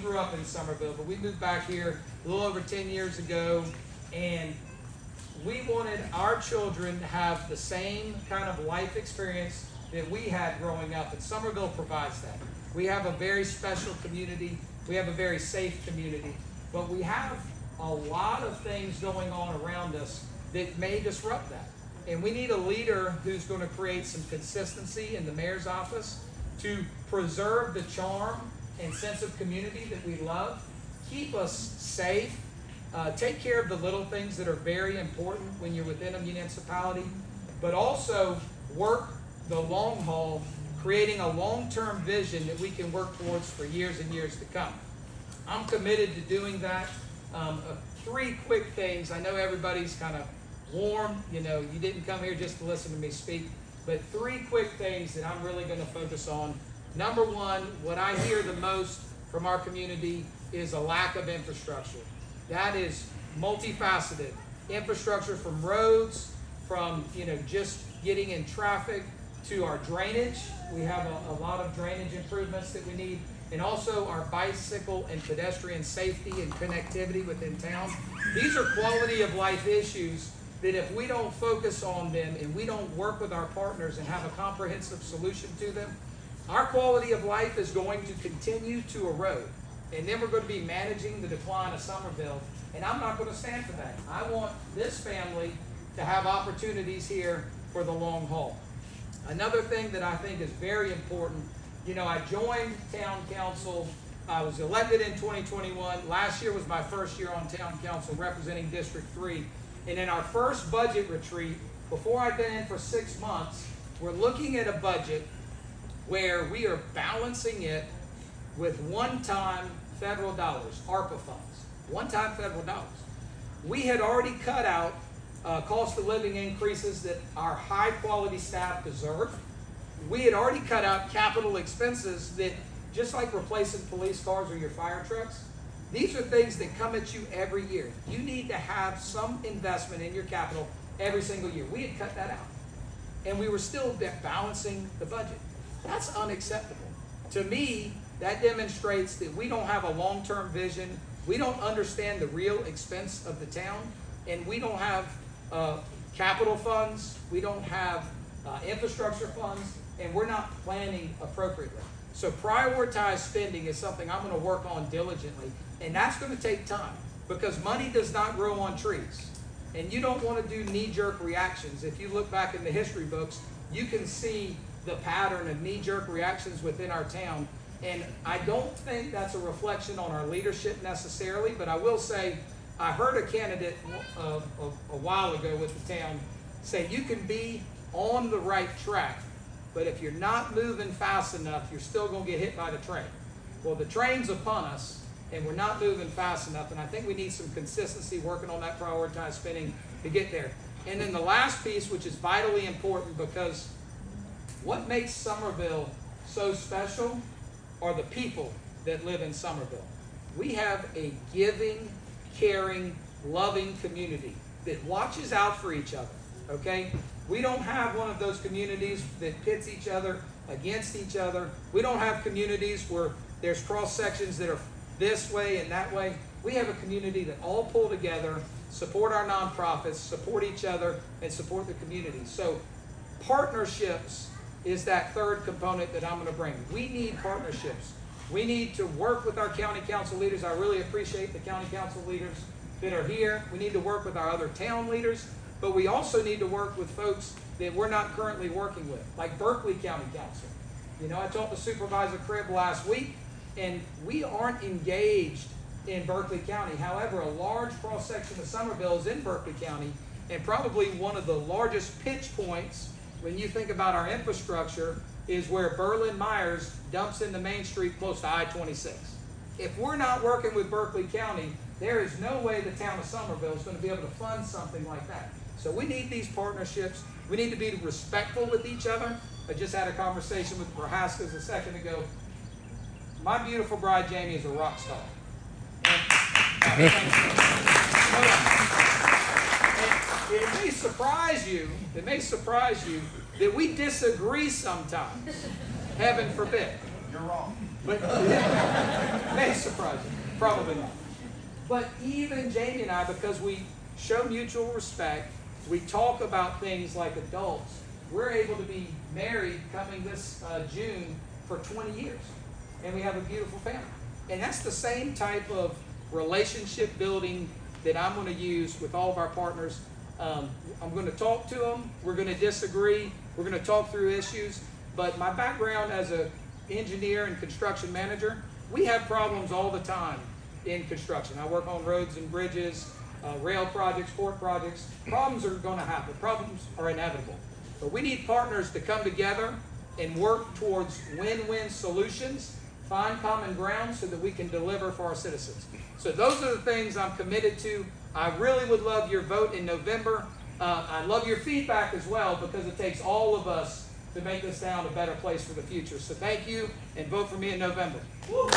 grew up in Summerville, but we moved back here a little over 10 years ago, and we wanted our children to have the same kind of life experience that we had growing up, and Summerville provides that. We have a very special community. We have a very safe community, but we have a lot of things going on around us that may disrupt that. And we need a leader who's going to create some consistency in the mayor's office to preserve the charm and sense of community that we love, keep us safe, take care of the little things that are very important when you're within a municipality, but also work the long haul, creating a long-term vision that we can work towards for years and years to come. I'm committed to doing that. 3 quick things. I know everybody's kind of warm. You know, you didn't come here just to listen to me speak, but 3 quick things that I'm really going to focus on. Number 1, what I hear the most from our community is a lack of infrastructure. That is multifaceted. Infrastructure from roads, from, you know, just getting in traffic, to our drainage. We have a lot of drainage improvements that we need, and also our bicycle and pedestrian safety and connectivity within town. These are quality of life issues that if we don't focus on them and we don't work with our partners and have a comprehensive solution to them, our quality of life is going to continue to erode. And then we're going to be managing the decline of Summerville, and I'm not going to stand for that. I want this family to have opportunities here for the long haul. Another thing that I think is very important, you know, I joined town council, I was elected in 2021. Last year was my first year on town council representing District 3. And in our first budget retreat, before I'd been in for 6 months, we're looking at a budget where we are balancing it with one-time federal dollars, ARPA funds, one-time federal dollars. We had already cut out cost of living increases that our high-quality staff deserve. We had already cut out capital expenses that, just like replacing police cars or your fire trucks, these are things that come at you every year. You need to have some investment in your capital every single year. We had cut that out, and we were still balancing the budget. That's unacceptable. To me, that demonstrates that we don't have a long-term vision, we don't understand the real expense of the town, and we don't have capital funds, we don't have infrastructure funds, and we're not planning appropriately. So prioritized spending is something I'm going to work on diligently, and that's going to take time because money does not grow on trees. And you don't want to do knee-jerk reactions. If you look back in the history books, you can see the pattern of knee-jerk reactions within our town. And I don't think that's a reflection on our leadership necessarily, but I will say I heard a candidate a while ago with the town say you can be on the right track, but if you're not moving fast enough, you're still going to get hit by the train. Well, the train's upon us, and we're not moving fast enough, and I think we need some consistency working on that prioritized spending to get there. And then the last piece, which is vitally important, because what makes Summerville so special are the people that live in Summerville. We have a giving, caring, loving community that watches out for each other, okay? We don't have one of those communities that pits each other against each other. We don't have communities where there's cross sections that are this way and that way. We have a community that all pull together, support our nonprofits, support each other, and support the community. So partnerships is that third component that I'm going to bring. We need partnerships. We need to work with our county council leaders. I really appreciate the county council leaders that are here. We need to work with our other town leaders, but we also need to work with folks that we're not currently working with, like Berkeley County Council. You know, I talked to Supervisor Cribb last week, and we aren't engaged in Berkeley County. However, a large cross-section of Summerville is in Berkeley County, and probably one of the largest pinch points when you think about our infrastructure is where Berlin-Myers dumps into Main Street close to I-26. If we're not working with Berkeley County, there is no way the town of Summerville is going to be able to fund something like that. So we need these partnerships. We need to be respectful with each other. I just had a conversation with the Prohaskas a second ago. My beautiful bride, Jamie, is a rock star. It may surprise you that we disagree sometimes. Heaven forbid. You're wrong. But may surprise you. Probably not. But even Jamie and I, because we show mutual respect, we talk about things like adults, we're able to be married coming this June for 20 years. And we have a beautiful family. And that's the same type of relationship building that I'm going to use with all of our partners. I'm going to talk to them. We're going to disagree. We're going to talk through issues. But my background as an engineer and construction manager, we have problems all the time in construction. I work on roads and bridges, rail projects, port projects. Problems are going to happen. Problems are inevitable. But we need partners to come together and work towards win-win solutions, find common ground so that we can deliver for our citizens. So those are the things I'm committed to. I really would love your vote in November. I love your feedback as well, because it takes all of us to make this town a better place for the future. So thank you, and vote for me in November. Woo!